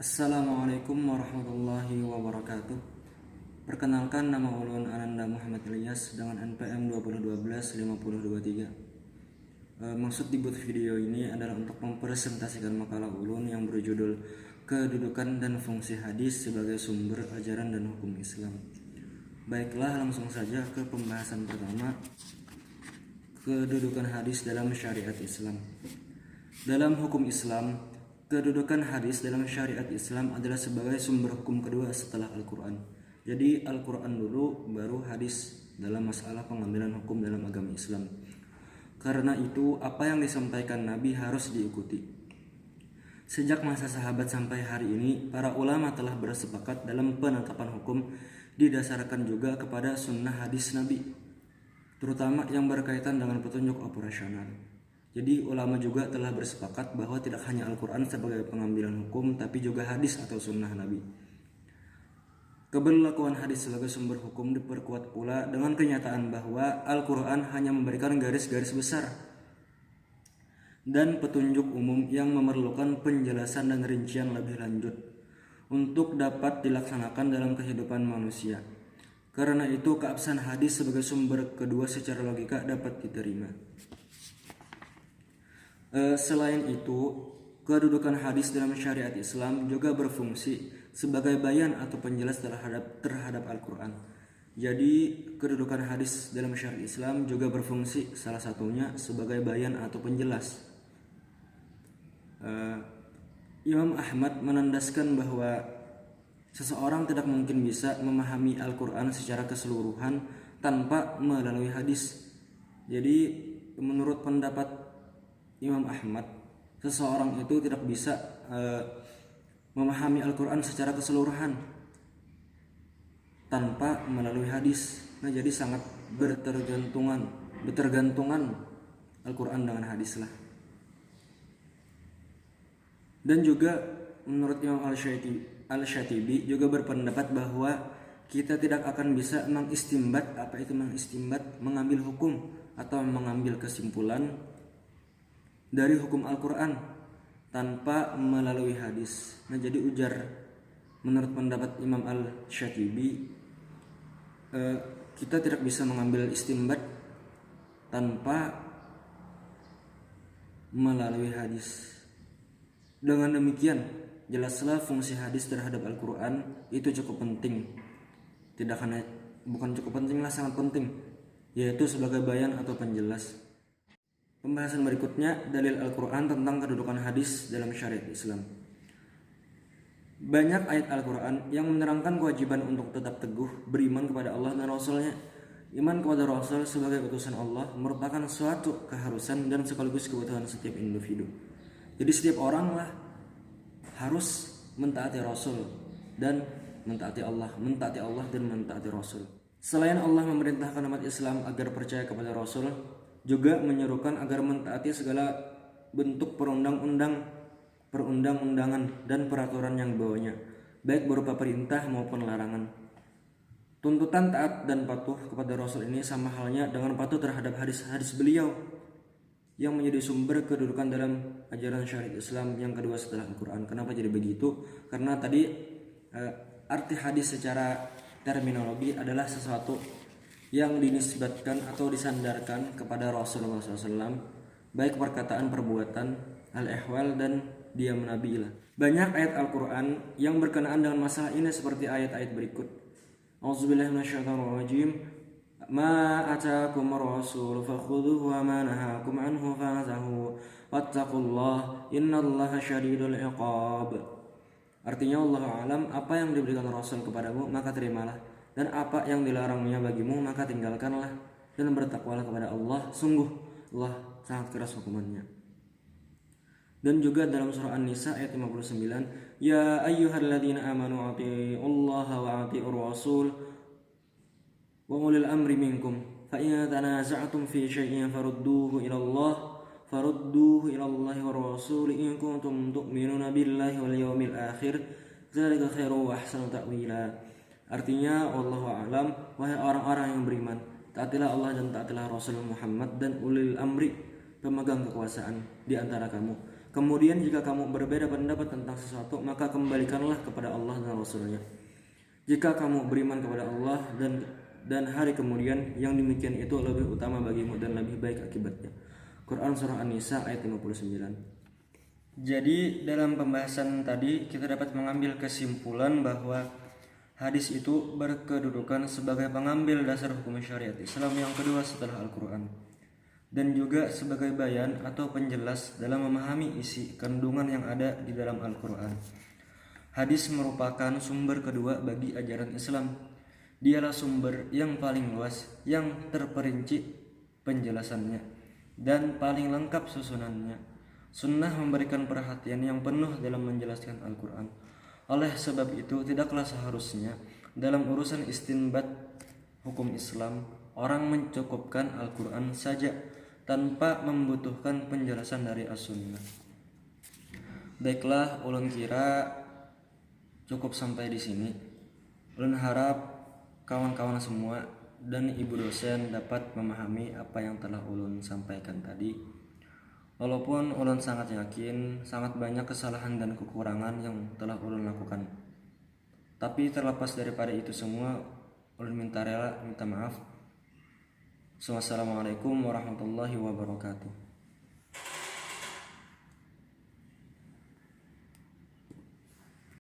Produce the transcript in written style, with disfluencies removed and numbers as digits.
Assalamualaikum warahmatullahi wabarakatuh. Perkenalkan, nama ulun Ananda Muhammad Ilyas dengan NPM 2012-5023. Maksud dibuat video ini adalah untuk mempresentasikan makalah ulun yang berjudul Kedudukan dan Fungsi Hadis sebagai Sumber Ajaran dan Hukum Islam. Baiklah, langsung saja ke pembahasan pertama, kedudukan hadis dalam syariat Islam. Dalam hukum Islam, kedudukan hadis dalam syariat Islam adalah sebagai sumber hukum kedua setelah Al-Quran. Jadi Al-Quran dulu, baru hadis dalam masalah pengambilan hukum dalam agama Islam. Karena itu, apa yang disampaikan Nabi harus diikuti. Sejak masa sahabat sampai hari ini, para ulama telah bersepakat dalam penetapan hukum didasarkan juga kepada sunnah hadis Nabi, terutama yang berkaitan dengan petunjuk operasional. Jadi ulama juga telah bersepakat bahwa tidak hanya Al-Quran sebagai pengambilan hukum, tapi juga hadis atau sunnah Nabi. Keberlakuan hadis sebagai sumber hukum diperkuat pula dengan kenyataan bahwa Al-Quran hanya memberikan garis-garis besar dan petunjuk umum yang memerlukan penjelasan dan rincian lebih lanjut untuk dapat dilaksanakan dalam kehidupan manusia. Karena itu, keabsahan hadis sebagai sumber kedua secara logika dapat diterima. Selain itu, kedudukan hadis dalam syariat Islam juga berfungsi sebagai bayan atau penjelas terhadap Al-Quran. Jadi kedudukan hadis dalam syariat Islam juga berfungsi salah satunya sebagai bayan atau penjelas. Imam Ahmad menandaskan bahwa seseorang tidak mungkin bisa memahami Al-Quran secara keseluruhan tanpa melalui hadis. Jadi menurut pendapat Imam Ahmad, seseorang itu tidak bisa memahami Al-Quran secara keseluruhan tanpa melalui hadis. Nah, jadi sangat bertergantungan Al-Quran dengan hadis lah. Dan juga menurut Imam Al-Syatibi juga berpendapat bahwa kita tidak akan bisa mengistimbat, mengambil hukum atau mengambil kesimpulan dari hukum Al-Quran tanpa melalui hadis. Nah, jadi ujar menurut pendapat Imam Al-Syatibi, kita tidak bisa mengambil istimbat tanpa melalui hadis. Dengan demikian, jelaslah fungsi hadis terhadap Al-Quran itu cukup penting. Bukan cukup penting lah, sangat penting, yaitu sebagai bayan atau penjelas. Pembahasan berikutnya, dalil Al-Quran tentang kedudukan hadis dalam syariat Islam. Banyak ayat Al-Quran yang menerangkan kewajiban untuk tetap teguh beriman kepada Allah dan Rasul-Nya. Iman kepada Rasul sebagai utusan Allah merupakan suatu keharusan dan sekaligus kebutuhan setiap individu. Jadi setiap orang lah harus mentaati Rasul dan mentaati Allah dan mentaati Rasul. Selain Allah memerintahkan umat Islam agar percaya kepada Rasul, juga menyerukan agar mentaati segala bentuk perundang-undangan dan peraturan yang dibawanya, baik berupa perintah maupun larangan. Tuntutan taat dan patuh kepada Rasul ini sama halnya dengan patuh terhadap hadis-hadis beliau yang menjadi sumber kedudukan dalam ajaran syariat Islam yang kedua setelah Al-Quran. Kenapa jadi begitu? Karena tadi arti hadis secara terminologi adalah sesuatu yang dinisbatkan atau disandarkan kepada Rasulullah SAW, baik perkataan, perbuatan, al-ihwal, dan diam Nabi lah. Banyak ayat Al-Quran yang berkenaan dengan masalah ini seperti ayat-ayat berikut. A'udzubillahiminasyaitonirrajim. Ma atakum rasul fakhudhuhu wa ma nahakum anhu fantahu wattaqullaha innallaha syadidul iqab. Artinya, Allah alam, apa yang diberikan Rasul kepadamu maka terimalah, dan apa yang dilarangnya bagimu maka tinggalkanlah, dan bertakwalah kepada Allah, sungguh Allah sangat keras hukumannya. Dan juga dalam surah An-Nisa ayat 59, ya ayyuhalladzina amanu atiiullaha wa atiiur rasul wa ulil amri minkum fa in tanaza'tum fi syai'in farudduhu ila Allah wa rasul in kuntum tu'minuna billahi wal yawmil akhir dzalika khairu wa ahsanu ta'wila. Artinya, wallahu a'lam, wahai orang-orang yang beriman, taatilah Allah dan taatilah Rasul Muhammad dan ulil amri, pemegang kekuasaan di antara kamu. Kemudian jika kamu berbeda pendapat tentang sesuatu, maka kembalikanlah kepada Allah dan Rasulnya. Jika kamu beriman kepada Allah dan hari kemudian, yang demikian itu lebih utama bagimu dan lebih baik akibatnya. Quran Surah An-Nisa ayat 59. Jadi dalam pembahasan tadi kita dapat mengambil kesimpulan bahwa hadis itu berkedudukan sebagai pengambil dasar hukum syariat Islam yang kedua setelah Al-Quran, dan juga sebagai bayan atau penjelas dalam memahami isi kandungan yang ada di dalam Al-Quran. Hadis merupakan sumber kedua bagi ajaran Islam. Dialah sumber yang paling luas, yang terperinci penjelasannya, dan paling lengkap susunannya. Sunnah memberikan perhatian yang penuh dalam menjelaskan Al-Quran. Oleh sebab itu, tidaklah seharusnya dalam urusan istinbat hukum Islam orang mencukupkan Al-Quran saja tanpa membutuhkan penjelasan dari As-Sunnah. Baiklah, ulun kira cukup sampai di sini. Ulun harap kawan-kawan semua dan ibu dosen dapat memahami apa yang telah ulun sampaikan tadi. Walaupun ulun sangat yakin sangat banyak kesalahan dan kekurangan yang telah ulun lakukan. Tapi terlepas daripada itu semua, ulun minta maaf. Wassalamualaikum warahmatullahi wabarakatuh.